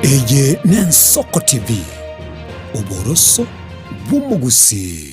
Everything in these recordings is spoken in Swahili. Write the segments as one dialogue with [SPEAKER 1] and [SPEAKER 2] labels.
[SPEAKER 1] Eye Nensoko TV Uboroso bw'umugusi.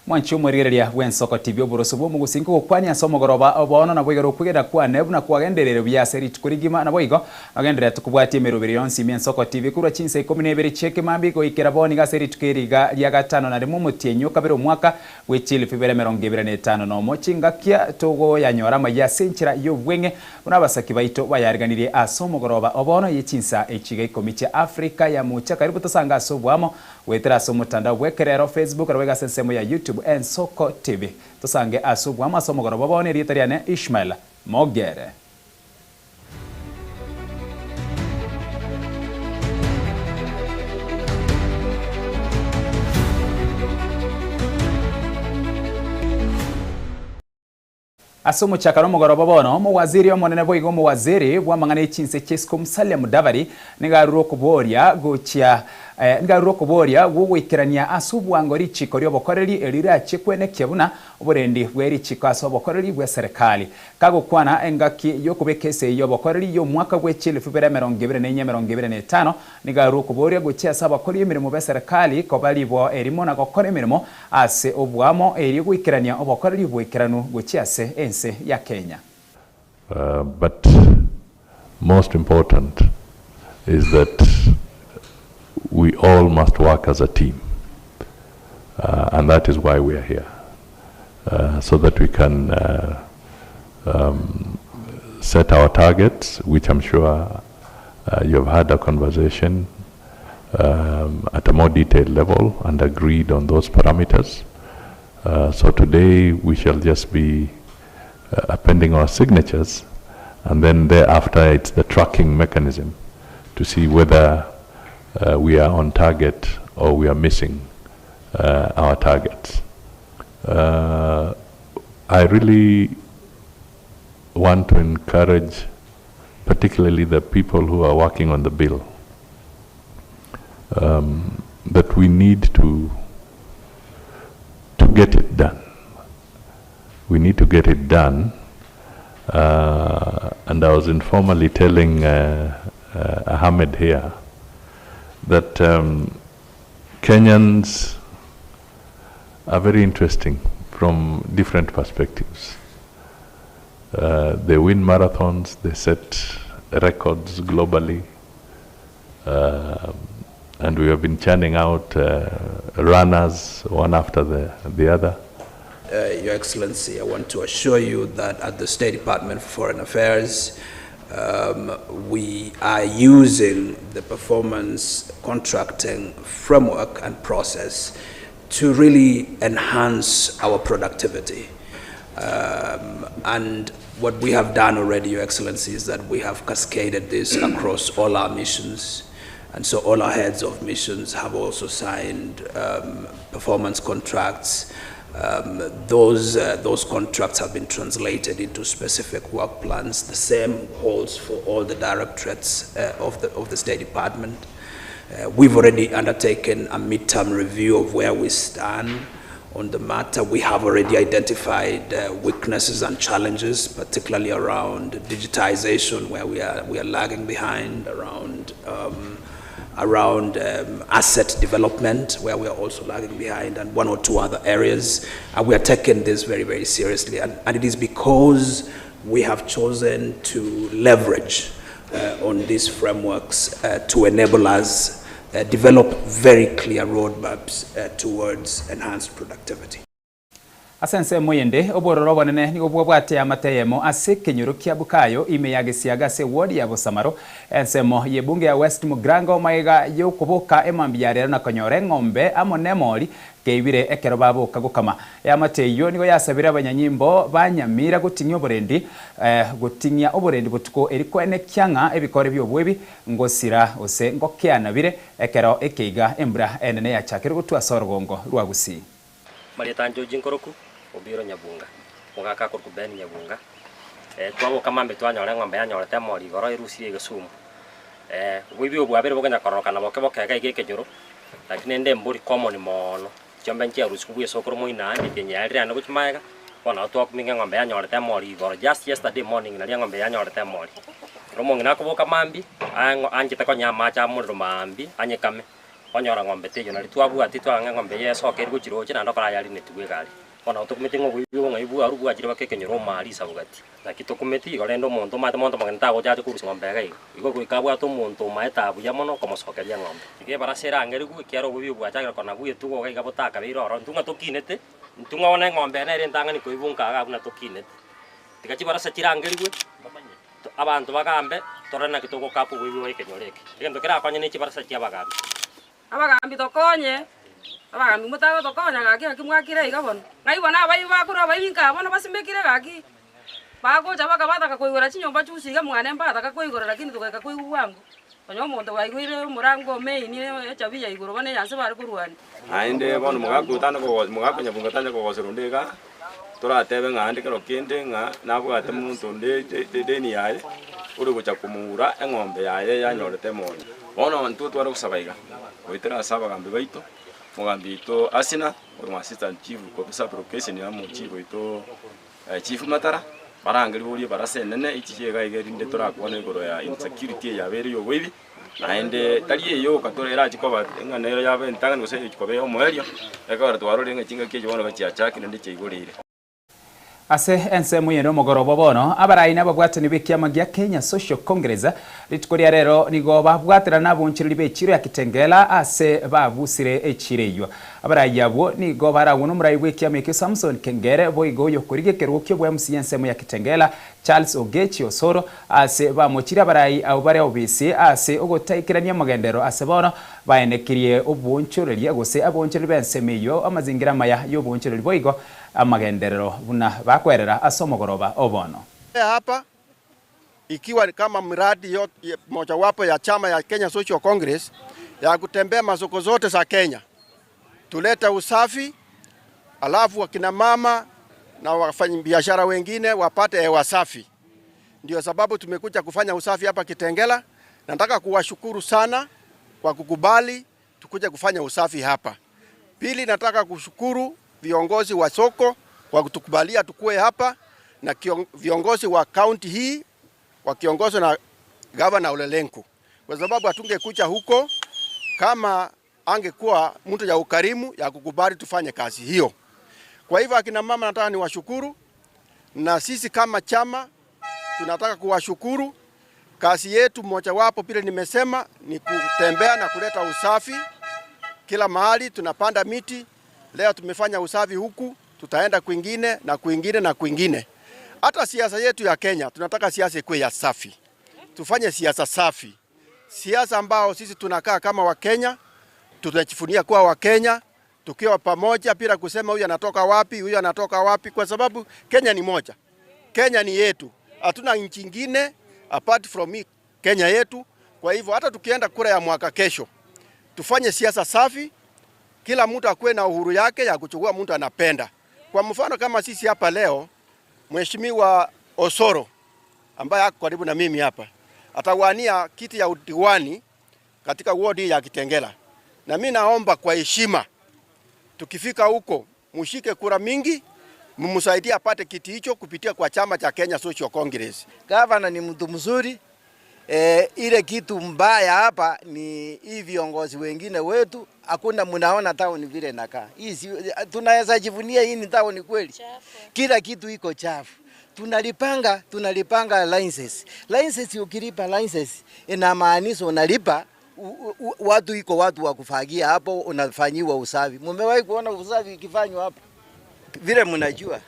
[SPEAKER 1] Mwanchu murigereria Wensoko TV Uboroso bw'umugusi nko kwanya asomo goroba obono na bwigero kugera kwa nebu na kwagenderero bya seri tukurigima na bwigo agendera tukubwatie merubiri yonsi Wensoko TV kura Chinsa Ikomi nebere cheke mambi go ikeraboni ga seri tukiriga lya gatano na remu mutienyo kabero mwaka wechili fibere 2025 no mochingakia togo yanyora maya senchira yo bwenge unabasaki baito bayariganirie asomo goroba obono ye Chinsa Ikomi cha Afrika ya mucha karibu tosanga asobwamo wetera asomo tanda wekerero Facebook arwega sensemo ya YouTube Wensoko TV tusange asubwa amasomo goroba bone ritariane Ishmael Mogere. Asomo chakaro mugoroba bono muwaziri omonene bwigo muwaziri bwamangana Chinsa Ikomi Mudavadi nigaruro kuboria gochia ngaruro kuboria gugwikirania asubwango richiko ryobokoreri erira chikwene kyabuna oburendi bwerichiko asobokoreri bwa serikali kagukwana engaki yokubekese yobokoreri yo mwaka gwechile fibere 2025 nigaruro kuboria gochia asabakori emirimo be serikali kobalibwo erimo na gokora emirimo ase obwamo eri gwikirania obokoreri bwikiranu gochia se ense ya Kenya.
[SPEAKER 2] But most important is that we all must work as a team, and that is why we are here, so that we can set our targets, which I'm sure you have had a conversation at a more detailed level and agreed on those parameters. So today we shall just be appending our signatures, and then thereafter it's the tracking mechanism to see whether we are on target or we are missing our targets. I really want to encourage particularly the people who are working on the bill that we need to get it done. We need to get it done, and I was informally telling Ahmed here that Kenyans are very interesting from different perspectives. They win marathons, they set records globally, and we have been churning out runners one after the other.
[SPEAKER 3] Your Excellency, I want to assure you that at the State Department for Foreign Affairs, we are using the performance contracting framework and process to really enhance our productivity. And what we have done already, Your Excellency, is that we have cascaded this across all our missions. And so all our heads of missions have also signed performance contracts. Those contracts have been translated into specific work plans. The same holds for all the directorates of the State Department. We've already undertaken a midterm review of where we stand on the matter. We have already identified weaknesses and challenges, particularly around digitization, where we are lagging behind, around asset development, where we are also lagging behind, and one or two other areas. And we are taking this very, very seriously. And it is because we have chosen to leverage on these frameworks to enable us develop very clear roadmaps towards enhanced productivity.
[SPEAKER 1] Asense moyende obororo bonene ni obwo bwate amateyemo ase kenyoro kya bukayo ime yagesiaga se wodi ya Bosamaro ensemo yebunge ya West Mugrango maiga yo kuboka emambiarero na konyore ngombe amonemori keibire ekero babo kagukama yamateyo nigo yasabira abanyanyimbo banyamira gutinyo borendi gutinya oborendi butuko erikwene kyanga ebikore byobwebi ngosira ose ngokianabire ekero ekeiga embra enene ya chakero gutwa sorgongo rwagusi
[SPEAKER 4] Maritanjo jinkoroku obiro nyabunga mugaka korku ben nyabunga twabo kamambe twanyore ng'ombe yanyorete mori goro irusi Gisumu bwibyo bwabere boganya korokana boke gike joro lakini ende mburi common mono chombe nche rusi kubwe sokoro moina andi kenyari ane kuchimaiga bona twak minga ng'ombe yanyorete mori goro just yesterday morning na ng'ombe yanyorete mori romo ngina kuboka mambi anje takonya macha muriro mambi anye kame onyora ng'ombe tejo na twabu atitwa ng'ombe yesoke ruchiroche na ndokora yari netugwe gari ona tukumeti ng'obwiyo ng'aibu arubu ajire bakekenyoro mari sabugati na kitukumeti gorendo monto magenta gojaje kurusi ng'ombe gai igo kuikabwa to monto maeta buya mono como sokeria ng'ombe ige barasera ngeri ku kiaro bubyo bwachagira kona buye tugo gai gabotaka beiro ro ntunga tokinete ntunga ona ng'ombe na ire ntanga ni kuibunka ga kuna tokinete tikachi barasa chirangeri gwe abantu bagambe torena kitoko kapu bubyo ikenyoreke igendo kira akonye ni chibarasa chiabagambe
[SPEAKER 5] abagambi tokonye abagambi mutago tokonya gaki akimwakire igabona ngaibona abayi bakura abayinka bona basimbekire gaki bagoja bakabata kuigora chinyomba chusiga mwana mbata kakuigora lakini tukaika kuigu wangu onyo muntu waigwire murango meini echabiya igoro bane yanse bari kurwani
[SPEAKER 6] ainde bono mugakutana ko mugakonya bungatanya ko goserundega toratebe ngandi kero kinde nga nabwate muntu ndeni yaye uri gucha kumura eng'ombe yaye yanyorete moni bono ntu twara kusabaiga goitera saba gambe baito mugambi ito asina uri assistant chief ko bisa location ya mu chief ito chief matara barangari buri barasenene ikichega igerinde torakwana igoro ya insecurity ya bere yo bwibi naende tali yo katorera chikoba nganero ya bentanga no se chikobe yo moerio ekabara twarore ngekinga kije bono bachiachaki nende chigorire
[SPEAKER 1] ase ense muyendo mogorobo bono abarayi nababwatani bekiama gya Kenya Social Congress litikoria rero nigo babwatira nabunchiriri bechiro ya Kitengela ase babusire echireyo abarayi yabo nigo baraguno murayi bekiama ke Samson Kengere boigo yokurige kerukyo bwa MCNC mu ya Kitengela Charles Ogechi Osoro ase bamochira abarayi abo bare obisi ase ogotaikirania magendero ase bono baenekirie obunchiriri gose abonchiriri bensemeyo amazingira maya yo bonchiriri boigo amagenderero buna bakwerera asomogoroba obono
[SPEAKER 7] hapa ikiwa kama mradi mojawapo ya chama ya Kenya Social Congress ya kutembea masoko zote za Kenya, tuleta usafi, alafu wakina mama na wafanyabiashara wengine wapate hewa safi. Ndio sababu tumekuja kufanya usafi hapa Kitengela. Nataka kuwashukuru sana kwa kukubali tukuje kufanya usafi hapa. Pili, nataka kushukuru viongozi wa soko kwa kutukubalia tukue hapa na viongozi wa county hii wakiongozwa na Governor Ole Lenku, kwa sababu hatungekuja huko kama angekuwa mtu ya ukarimu ya kukubali tufanye kazi hiyo. Kwa hivyo akina mama nataka niwashukuru, na sisi kama chama tunataka kuwashukuru. Kazi yetu mmoja wapo pile nimesema ni kutembea na kuleta usafi kila mahali. Tunapanda miti. Leo tumefanya usafi huku, tutaenda kwingine na kwingine na kwingine. Hata siasa yetu ya Kenya tunataka siasa ikuwe ya safi. Tufanye siasa safi. Siasa ambao sisi tunakaa kama Wakenya, tunajifunia kuwa Wakenya, tukiwa pamoja bila kusema huyu anatoka wapi, huyu anatoka wapi, kwa sababu Kenya ni moja. Kenya ni yetu. Hatuna nchi nyingine apart from Kenya yetu. Kwa hivyo hata tukienda kura ya mwaka kesho, tufanye siasa safi. Kila mtu akuwe na uhuru yake ya kuchukua mtu anapenda. Kwa mfano kama sisi hapa leo, Mheshimiwa Osoro ambaye ako karibu na mimi hapa atawania kiti ya udiwani katika ward ya Kitengela. Na mimi naomba kwa heshima tukifika huko mshike kura mingi, mumsaidie apate kiti hicho kupitia kwa chama cha Kenya Social Congress.
[SPEAKER 8] Gavana ni mtu mzuri. Ile kitu mbaya hapa ni hii viongozi wengine wetu, hakuna mnaona town vile nakaa. Hii tunaweza jivunia hii ni town kweli. Kila kitu iko chafu. Tunalipanga licenses. Licenses ukilipa licenses inamaanisha unalipa watu wa kufagia hapo, unafanyiwa usafi. Mmewahi kuona usafi ikifanywa hapa? Vile mnajua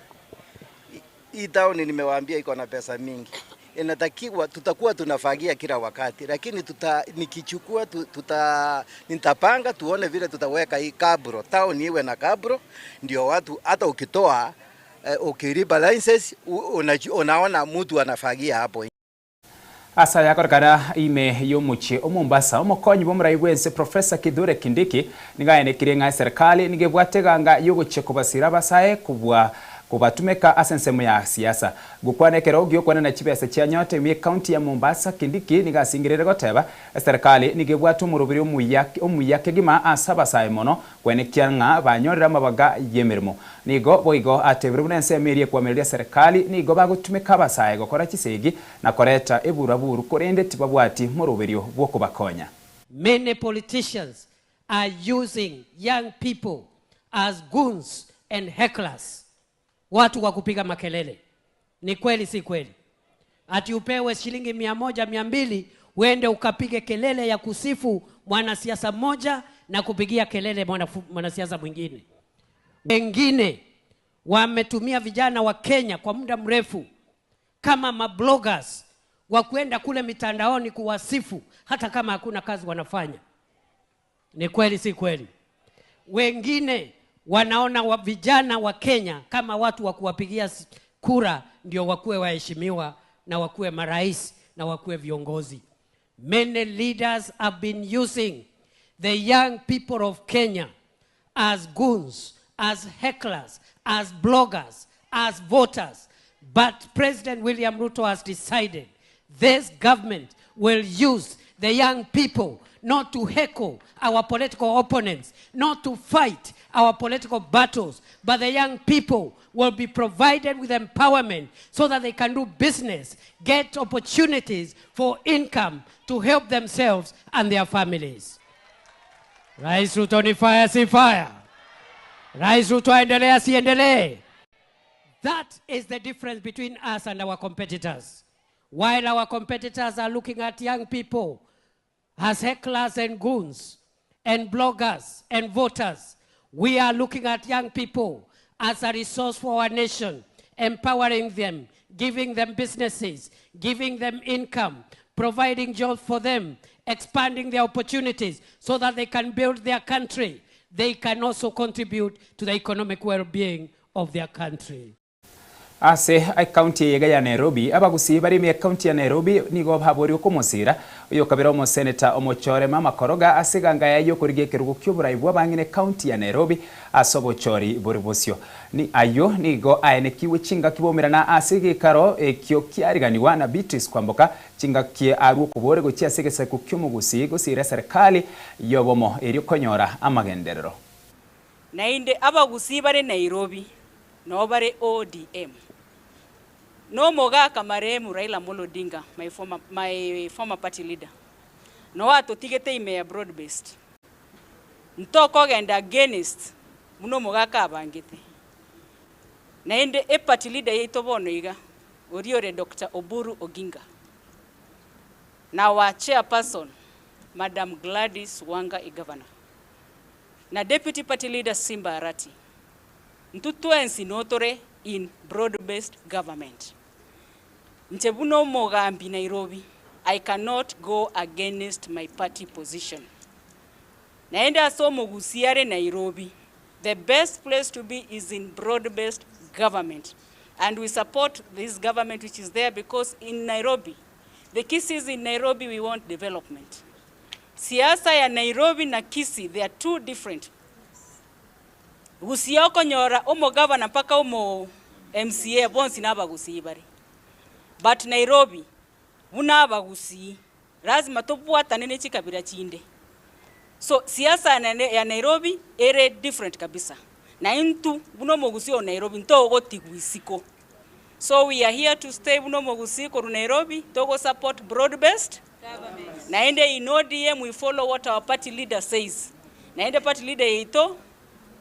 [SPEAKER 8] hii town nimewaambia iko na pesa mingi. Inatakiwa tutakuwa tunafagia kila wakati, lakini nikichukua nitapanga tuone vile tutaweka hii kabro, town iwe na kabro, ndio watu hata ukitoa ukilipa license unaona mtu anafagia hapo.
[SPEAKER 1] asa yakorkana ime yomuchi omombasa omokonyi bomurayi bwense Professor Kithure Kindiki nigaenekire ng'a serikali nigebwateganga yogoche kubasira basae kubwa kubatumeka asensemo ya siasa gukwanekera ogyo kwana na chibesa chia nyote mi county ya Mombasa Kindiki nigasingirire goteba serikali nigebwatu murubiri omuyake gima asaba saimono kwenekia nga banyorera mabaga yemirimo nigo boigo atebirunense emerie kwameria serikali nigo bagutumeka abasaye gokora kisegi na koreta eburaburu korende tibabwati murubiri bwo kubakonya.
[SPEAKER 9] Many politicians are using young people as goons and hecklers. Watu wa kupiga makelele. Ni kweli si kweli? Ati upewe shilingi 100, 200 uende ukapige kelele ya kusifu mwanasiasa mmoja na kupigia kelele mwanasiasa mwingine. Wengine wametumia vijana wa Kenya kwa muda mrefu kama mabloggers wa kuenda kule mitandaoni kuwasifu hata kama hakuna kazi wanafanya. Ni kweli si kweli? Wengine wanaona vijana wa Kenya kama watu wa kuwapigia kura ndio wakuwe waheshimiwa na wakuwe marais na wakuwe viongozi. Many leaders have been using the young people of Kenya as goons, as hecklers, as bloggers, as voters. But President William Ruto has decided this government will use the young people not to heckle our political opponents, not to fight our political battles, but the young people will be provided with empowerment so that they can do business, get opportunities for income to help themselves and their families. Rais Ruto ni fire si fire. Rais Ruto aendelea si endelee. That is the difference between us and our competitors. While our competitors are looking at young people as hecklers and goons and bloggers and voters, we are looking at young people as a resource for our nation, empowering them, giving them businesses, giving them income, providing jobs for them, expanding their opportunities so that they can build their country. They can also contribute to the economic well-being of their country.
[SPEAKER 1] Ase ai county yega ya Nairobi abagusi bari me county ya Nairobi nigo bhabori okumosira uyo kabira omo senator omochore mama koroga asiganga yayo kurige kirugo kyoburaibwa bangine county ya Nairobi asobochori boribosio ni ayo nigo aene kiwe chinga kibomera na asige karo ekyo kyariganiwa na Beatrice kwamboka chinga kie aru kubore go cyasegese ku kyumugusi go sire serikali yobomo eri konyora amagenderero
[SPEAKER 10] na inde abagusi bare Nairobi no bare ODM no moga kamaremu Raila Amolo Odinga my former party leader no atotigete ime ya broad based ntoko genda against muno moga kabangete na ende e party leader yeto bono iga oriore Dr. Oburu Oginga na wa chairperson Madam Gladys Wanga Governor na deputy party leader Simba Arati ntutwensi notore in broad-based government. Ntebuno mogambi Nairobi, I cannot go against my party position. Naenda so mogusiare Nairobi, the best place to be is in broad-based government. And we support this government which is there because in Nairobi, the Kisi's in Nairobi we want development. Siasa ya Nairobi na Kisi, they are two different. Gusioko nyora omo governor paka omo MCA bonsi nabagusi bari. But Nairobi unabagusi lazima tobwata nene chikabira chinde. So siasa ya Nairobi ere different kabisa. Na intu buno mogusio Nairobi ntogo tigwisiko. So we are here to stay buno mogusiko ru Nairobi togo support broad based government. Na ende in ODM we follow what our party leader says. Na ende party leader ito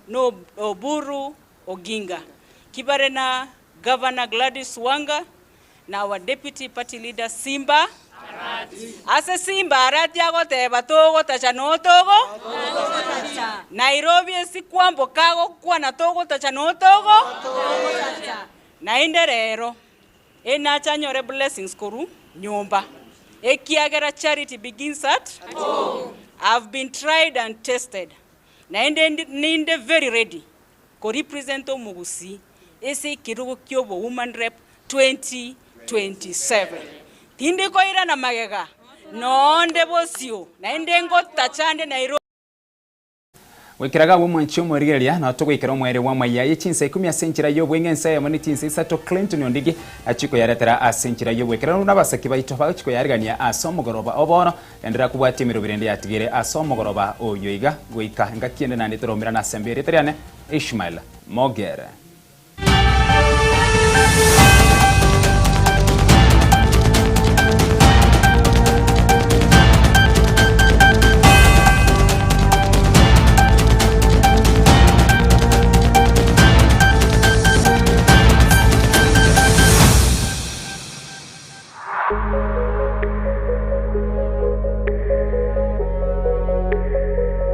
[SPEAKER 10] no Oburu Oginga. Kibare na Governor Gladys Wanga na our deputy party leader Simba Arati. Ase Simba Arati agote batogo tachano togo. Nairobi esikwambo kago kwa na togo tachano togo. Na inderero ena chanyore blessings koru nyumba. Ekiagera charity begins at home. I've been tried and tested. Na ninde very ready ko represent Mugusi ese kirugo kyobo woman rep 2027 tinde ko ira na magega no nde bosio na ndengo tachande Nairobi
[SPEAKER 1] Wikiraga mwanchi omorigeria na tugwikira omwere wa Amayia Chinsa Ikomi asenchira yobwenge nsaye moni tinsa isato Clinton ondigi achiko yaretera asenchira yobwekira n'abasaki baito bachiko yarigania asomogoroba obono endera kubwati mirobire ndi atigire asomogoroba oyoiga goika ngakiende nandi toromira na sembere teriane Ishmael Mogere.